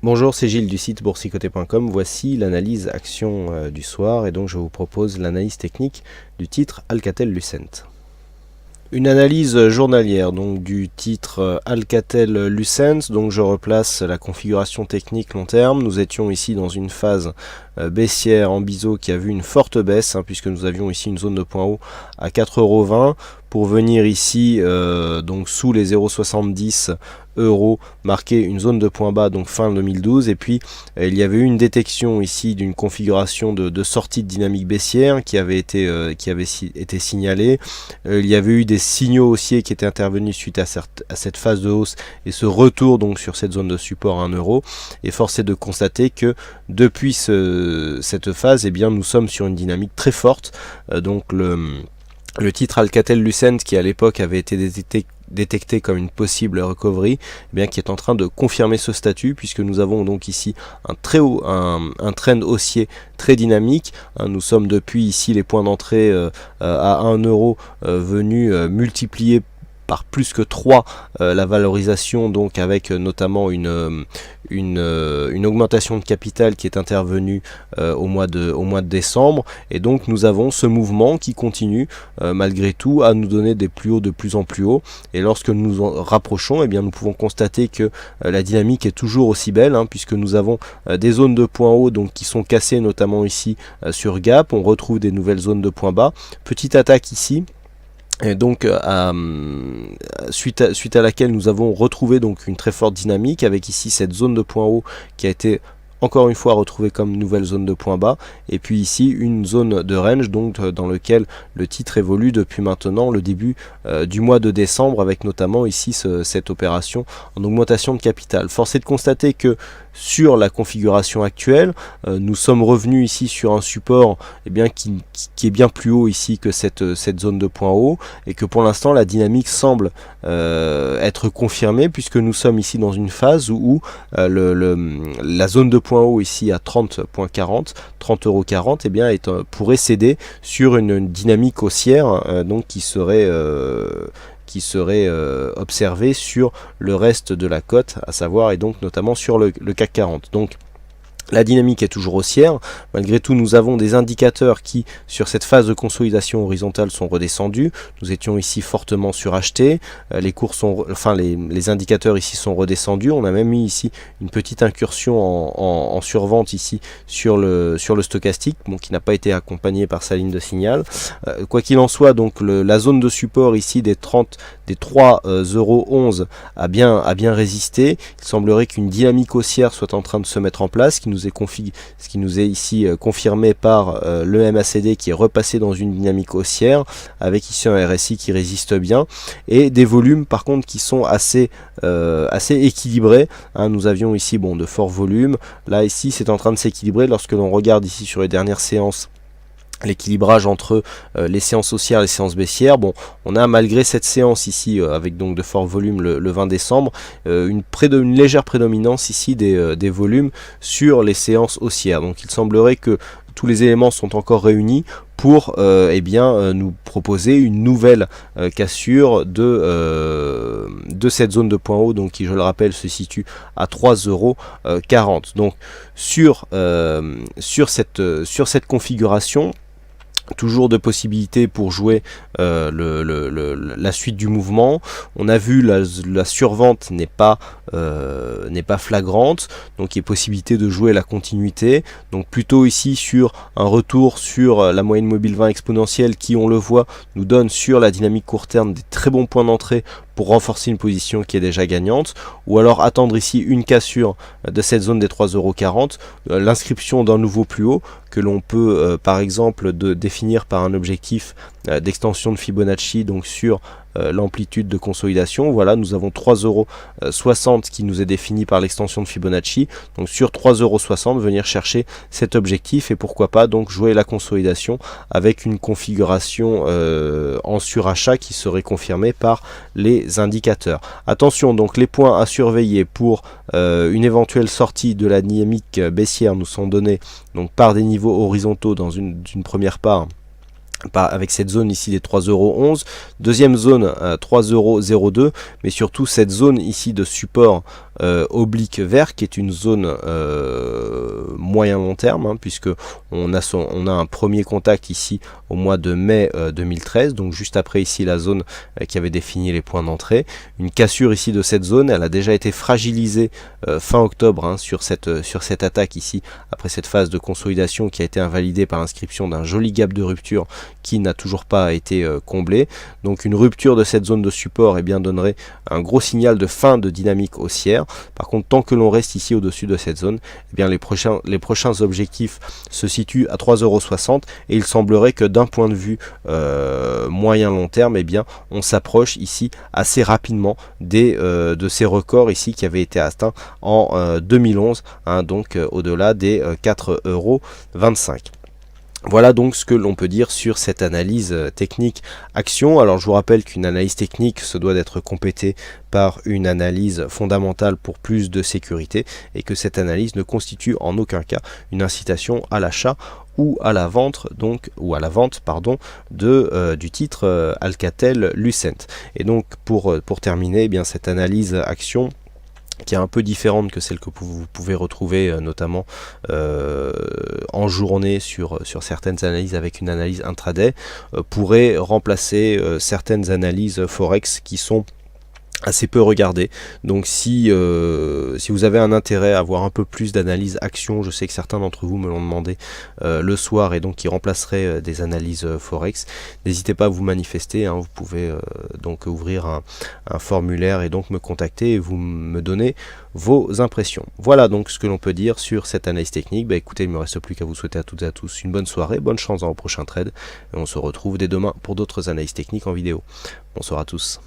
Bonjour, c'est Gilles du site boursicoté.com. Voici l'analyse action du soir et donc je vous propose l'analyse technique du titre Alcatel-Lucent. Une analyse journalière donc du titre Alcatel-Lucent. Donc je replace la configuration technique long terme. Nous étions ici dans une phase baissière en biseau qui a vu une forte baisse puisque nous avions ici une zone de point haut à 4,20 € pour venir ici donc sous les 0,70 € marquer une zone de point bas donc fin 2012, et puis il y avait eu une détection ici d'une configuration de sortie de dynamique baissière qui avait été signalée. Il y avait eu des signaux haussiers qui étaient intervenus suite à cette phase de hausse et ce retour donc sur cette zone de support à 1 €, et force est de constater que depuis cette phase, eh bien, nous sommes sur une dynamique très forte. Donc le titre Alcatel-Lucent, qui à l'époque avait été détecté comme une possible recovery, eh bien, qui est en train de confirmer ce statut, puisque nous avons donc ici un trend haussier très dynamique. Nous sommes depuis ici les points d'entrée à 1 € venus multiplier par plus que 3 la valorisation, donc avec notamment une augmentation de capital qui est intervenue au mois de décembre, et donc nous avons ce mouvement qui continue malgré tout à nous donner des plus hauts de plus en plus hauts, et lorsque nous nous en rapprochons, eh bien, nous pouvons constater que la dynamique est toujours aussi belle, puisque nous avons des zones de points hauts donc qui sont cassées, notamment ici sur Gap. On retrouve des nouvelles zones de points bas, petite attaque ici. Et donc suite à laquelle nous avons retrouvé donc une très forte dynamique, avec ici cette zone de point haut qui a été encore une fois retrouvée comme nouvelle zone de point bas, et puis ici une zone de range donc dans lequel le titre évolue depuis maintenant le début du mois de décembre, avec notamment ici cette opération en augmentation de capital. Force est de constater que sur la configuration actuelle, nous sommes revenus ici sur un support qui est bien plus haut ici que cette zone de point haut, et que pour l'instant la dynamique semble être confirmée, puisque nous sommes ici dans une phase où la zone de point haut ici à 30,40 €, pourrait céder sur une dynamique haussière donc qui serait observé sur le reste de la cote, à savoir, et donc notamment sur le CAC 40. Donc la dynamique est toujours haussière. Malgré tout, nous avons des indicateurs qui, sur cette phase de consolidation horizontale, sont redescendus. Nous étions ici fortement surachetés. Les indicateurs ici sont redescendus. On a même mis ici une petite incursion en survente ici sur le stochastique, qui n'a pas été accompagné par sa ligne de signal. Quoi qu'il en soit, donc la zone de support ici des 3,11 € a bien résisté. Il semblerait qu'une dynamique haussière soit en train de se mettre en place, ce qui nous est ici confirmé par le MACD, qui est repassé dans une dynamique haussière, avec ici un RSI qui résiste bien, et des volumes par contre qui sont assez équilibrés. Nous avions ici de forts volumes. Là ici c'est en train de s'équilibrer lorsque l'on regarde ici sur les dernières séances l'équilibrage entre les séances haussières et les séances baissières. On a, malgré cette séance ici avec donc de forts volumes le 20 décembre, une légère prédominance ici des volumes sur les séances haussières. Donc il semblerait que tous les éléments sont encore réunis pour nous proposer une nouvelle cassure de cette zone de point haut, donc qui, je le rappelle, se situe à 3,40 €. Donc sur cette configuration, toujours de possibilités pour jouer la suite du mouvement. On a vu la survente n'est pas flagrante, donc il y a possibilité de jouer la continuité, donc plutôt ici sur un retour sur la moyenne mobile 20 exponentielle, qui, on le voit, nous donne sur la dynamique court terme des très bons points d'entrée pour renforcer une position qui est déjà gagnante, ou alors attendre ici une cassure de cette zone des 3,40 €, l'inscription d'un nouveau plus haut que l'on peut par exemple définir par un objectif d'extension de Fibonacci, donc sur l'amplitude de consolidation. Voilà, nous avons 3,60 € qui nous est défini par l'extension de Fibonacci. Donc sur 3,60 €, venir chercher cet objectif, et pourquoi pas donc jouer la consolidation avec une configuration en surachat qui serait confirmée par les indicateurs. Attention, donc les points à surveiller pour une éventuelle sortie de la dynamique baissière nous sont donnés donc par des niveaux horizontaux dans une première part, avec cette zone ici des 3,11 €, deuxième zone 3,02 €, mais surtout cette zone ici de support oblique vert qui est une zone moyen long terme, hein, puisque on a un premier contact ici au mois de mai 2013, donc juste après ici la zone qui avait défini les points d'entrée. Une cassure ici de cette zone, elle a déjà été fragilisée fin octobre, hein, sur cette attaque ici, après cette phase de consolidation qui a été invalidée par l'inscription d'un joli gap de rupture qui n'a toujours pas été comblé. Donc une rupture de cette zone de support eh bien, donnerait un gros signal de fin de dynamique haussière. Par contre, tant que l'on reste ici au-dessus de cette zone, eh bien, les prochains objectifs se situent à 3,60 € et il semblerait que d'un point de vue moyen long terme, eh bien, on s'approche ici assez rapidement de ces records ici qui avaient été atteints en 2011, hein, donc au-delà des 4,25 €. Voilà donc ce que l'on peut dire sur cette analyse technique action. Alors je vous rappelle qu'une analyse technique se doit d'être complétée par une analyse fondamentale pour plus de sécurité et que cette analyse ne constitue en aucun cas une incitation à l'achat ou à la vente, du titre Alcatel-Lucent. Et donc pour terminer, eh bien, cette analyse action qui est un peu différente que celle que vous pouvez retrouver notamment en journée sur certaines analyses avec une analyse intraday, pourrait remplacer certaines analyses forex qui sont assez peu regardé. Donc si vous avez un intérêt à avoir un peu plus d'analyse action, je sais que certains d'entre vous me l'ont demandé le soir et donc qui remplacerait des analyses forex, n'hésitez pas à vous manifester, hein. Vous pouvez donc ouvrir un formulaire et donc me contacter et vous me donner vos impressions. Voilà donc ce que l'on peut dire sur cette analyse technique. Bah écoutez, il ne me reste plus qu'à vous souhaiter à toutes et à tous une bonne soirée, bonne chance dans vos prochains trades et on se retrouve dès demain pour d'autres analyses techniques en vidéo. Bonsoir à tous.